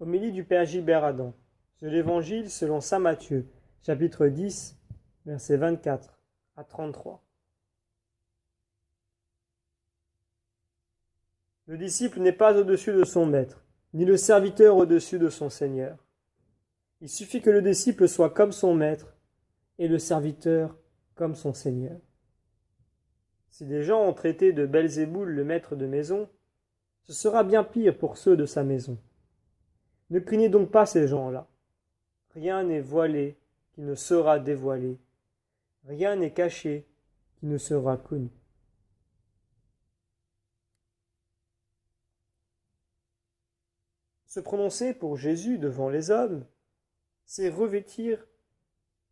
Homélie du Père Gilbert Adam, de l'Évangile selon saint Matthieu, chapitre 10, versets 24 à 33. Le disciple n'est pas au-dessus de son maître, ni le serviteur au-dessus de son Seigneur. Il suffit que le disciple soit comme son maître et le serviteur comme son Seigneur. Si des gens ont traité de Belzéboul le maître de maison, ce sera bien pire pour ceux de sa maison. Ne craignez donc pas ces gens-là. Rien n'est voilé qui ne sera dévoilé. Rien n'est caché qui ne sera connu. Se prononcer pour Jésus devant les hommes, c'est revêtir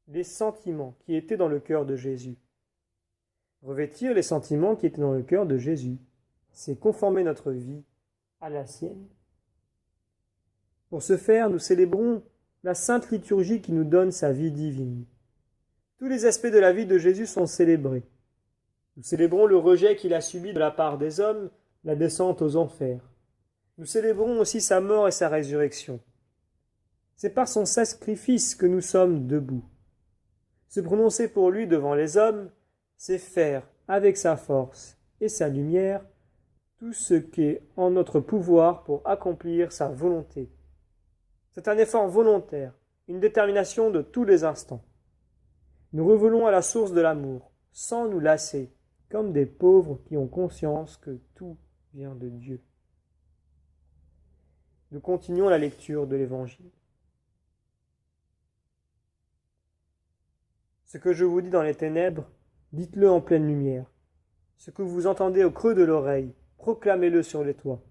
les sentiments qui étaient dans le cœur de Jésus. Revêtir les sentiments qui étaient dans le cœur de Jésus, c'est conformer notre vie à la sienne. Pour ce faire, nous célébrons la sainte liturgie qui nous donne sa vie divine. Tous les aspects de la vie de Jésus sont célébrés. Nous célébrons le rejet qu'il a subi de la part des hommes, la descente aux enfers. Nous célébrons aussi sa mort et sa résurrection. C'est par son sacrifice que nous sommes debout. Se prononcer pour lui devant les hommes, c'est faire, avec sa force et sa lumière, tout ce qui est en notre pouvoir pour accomplir sa volonté. C'est un effort volontaire, une détermination de tous les instants. Nous revenons à la source de l'amour, sans nous lasser, comme des pauvres qui ont conscience que tout vient de Dieu. Nous continuons la lecture de l'Évangile. Ce que je vous dis dans les ténèbres, dites-le en pleine lumière. Ce que vous entendez au creux de l'oreille, proclamez-le sur les toits.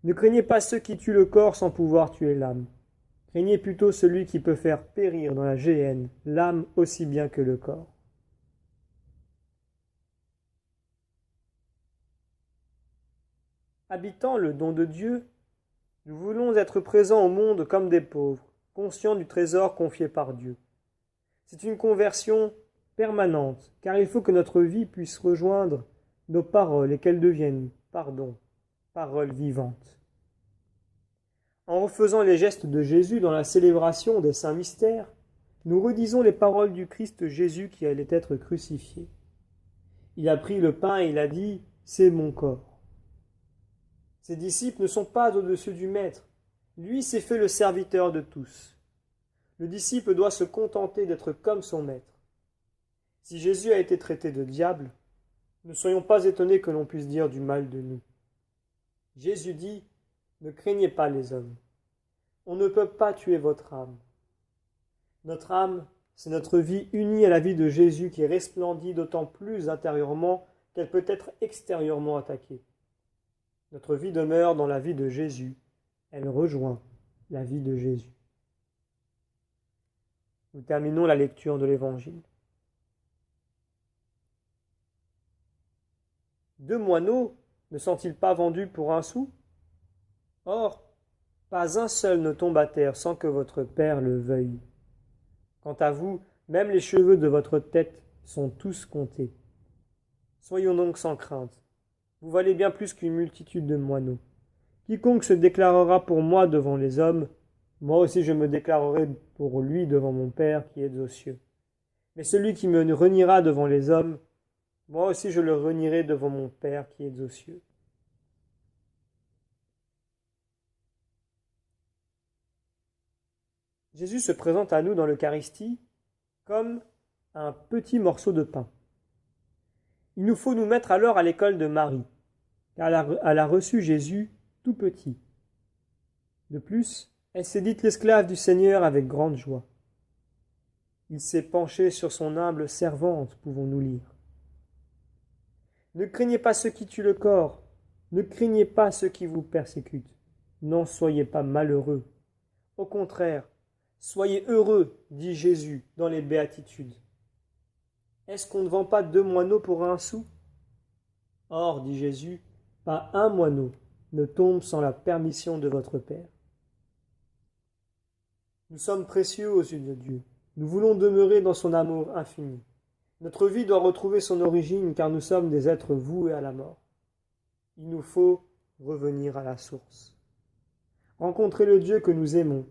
Ne craignez pas ceux qui tuent le corps sans pouvoir tuer l'âme. Craignez plutôt celui qui peut faire périr dans la géhenne l'âme aussi bien que le corps. Habitant le don de Dieu, nous voulons être présents au monde comme des pauvres, conscients du trésor confié par Dieu. C'est une conversion permanente, car il faut que notre vie puisse rejoindre nos paroles et qu'elles deviennent, paroles vivantes. En refaisant les gestes de Jésus dans la célébration des saints mystères, nous redisons les paroles du Christ Jésus qui allait être crucifié. Il a pris le pain et il a dit « C'est mon corps ». Ses disciples ne sont pas au-dessus du Maître. Lui s'est fait le serviteur de tous. Le disciple doit se contenter d'être comme son Maître. Si Jésus a été traité de diable, ne soyons pas étonnés que l'on puisse dire du mal de nous. Jésus dit « Ne craignez pas les hommes. On ne peut pas tuer votre âme. » Notre âme, c'est notre vie unie à la vie de Jésus qui resplendit d'autant plus intérieurement qu'elle peut être extérieurement attaquée. Notre vie demeure dans la vie de Jésus. Elle rejoint la vie de Jésus. Nous terminons la lecture de l'Évangile. 2 moineaux ne sont-ils pas vendus pour 1 sou? Or, pas un seul ne tombe à terre sans que votre Père le veuille. Quant à vous, même les cheveux de votre tête sont tous comptés. Soyons donc sans crainte. Vous valez bien plus qu'une multitude de moineaux. Quiconque se déclarera pour moi devant les hommes, moi aussi je me déclarerai pour lui devant mon Père qui est aux cieux. Mais celui qui me reniera devant les hommes, moi aussi je le renierai devant mon Père qui est aux cieux. Jésus se présente à nous dans l'Eucharistie comme un petit morceau de pain. Il nous faut nous mettre alors à l'école de Marie, car elle a reçu Jésus tout petit. De plus, elle s'est dite l'esclave du Seigneur avec grande joie. Il s'est penché sur son humble servante, pouvons-nous lire. Ne craignez pas ceux qui tuent le corps, ne craignez pas ceux qui vous persécutent, n'en soyez pas malheureux. Au contraire, soyez heureux, dit Jésus dans les béatitudes. Est-ce qu'on ne vend pas 2 moineaux pour 1 sou? Or, dit Jésus, pas un moineau ne tombe sans la permission de votre Père. Nous sommes précieux aux yeux de Dieu. Nous voulons demeurer dans son amour infini. Notre vie doit retrouver son origine car nous sommes des êtres voués à la mort. Il nous faut revenir à la source. rencontrer le Dieu que nous aimons,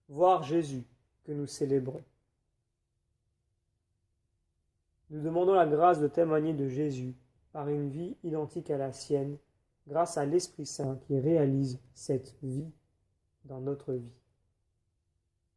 voir Jésus que nous célébrons. Nous demandons la grâce de témoigner de Jésus par une vie identique à la sienne, grâce à l'Esprit Saint qui réalise cette vie dans notre vie.